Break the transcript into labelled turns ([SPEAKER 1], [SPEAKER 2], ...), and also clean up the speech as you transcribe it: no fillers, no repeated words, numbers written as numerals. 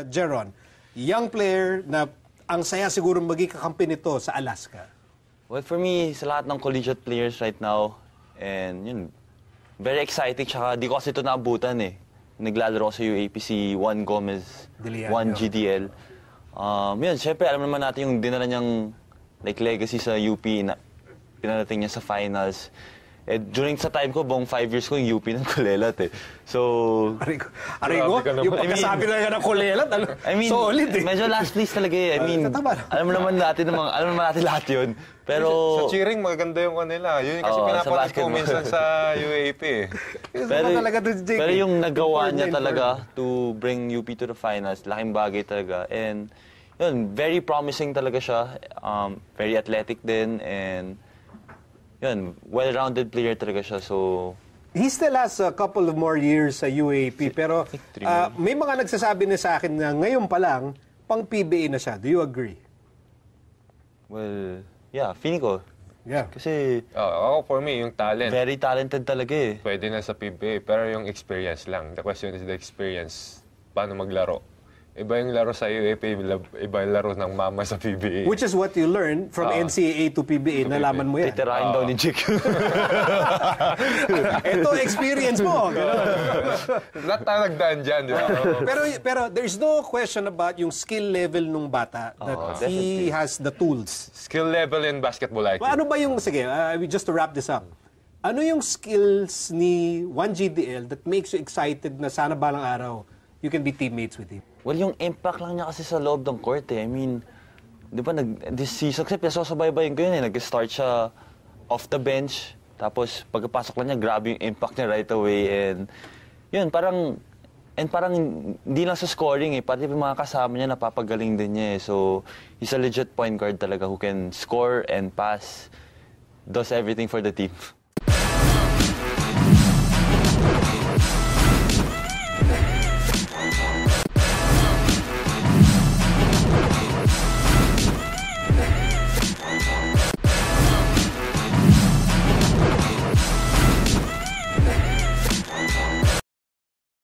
[SPEAKER 1] Jeron, young player na ang saya siguro maging kakampi nito sa Alaska?
[SPEAKER 2] Well, for me, sa lahat ng collegiate players right now, and yun, very exciting, tsaka di ko kasi ito naabutan eh. Naglalaro ko sa UAP si Juan Gomez, Juan GDL. Yun, syempre, alam naman natin yung dinala niyang legacy sa UP na pinarating niya sa finals. Eh, during sa time ko, buong 5 years ko, yung UP ng Kulelat eh. So...
[SPEAKER 1] Arigo, yung pagkasabi na ng Kulelat, solid eh.
[SPEAKER 2] Medyo last place talaga eh. I mean, alam naman natin lahat yun. Pero...
[SPEAKER 3] Sa cheering, maganda yung kanila. Yun kasi pinapanood ko minsan sa UAP eh.
[SPEAKER 2] Pero yung nagawa niya talaga to bring UP to the finals, laking bagay talaga. And yun, very promising talaga siya. Very athletic din and... Yun, well-rounded player talaga siya, so...
[SPEAKER 1] He still has a couple of more years sa UAP, pero may mga nagsasabi na sa akin na ngayon pa lang, pang PBA na siya. Do you agree?
[SPEAKER 2] Well, yeah, feeling ko.
[SPEAKER 1] Yeah.
[SPEAKER 2] Kasi...
[SPEAKER 3] Ako, for me, yung talent.
[SPEAKER 2] Very talented talaga eh.
[SPEAKER 3] Pwede na sa PBA, pero yung experience lang. The question is the experience. Paano maglaro? Iba yung laro sa UAP, iba yung laro ng mama sa PBA.
[SPEAKER 1] Which is what you learn from NCAA to PBA. Nalaman mo yan.
[SPEAKER 2] Titirahin daw ni Jake.
[SPEAKER 1] Ito, experience mo.
[SPEAKER 3] Lahat tayo nagdaan dyan, di ba?
[SPEAKER 1] pero there's no question about yung skill level nung bata that he has the tools.
[SPEAKER 3] Skill level in basketball IQ.
[SPEAKER 1] Ano ba yung, sige, just to wrap this up. Ano yung skills ni Juan GDL that makes you excited na sana balang araw you can be teammates with him?
[SPEAKER 2] Well, yung impact lang niya kasi sa loob ng court eh. I mean, di ba, this season kasi pinasasabay-bayin ko yun eh. Nag-start siya off the bench. Tapos, pagkapasok lang niya, grabe yung impact niya right away. And yun, parang hindi lang sa scoring eh. Pati yung mga kasama niya, napapagaling din niya eh. So, he's a legit point guard talaga who can score and pass. Does everything for the team.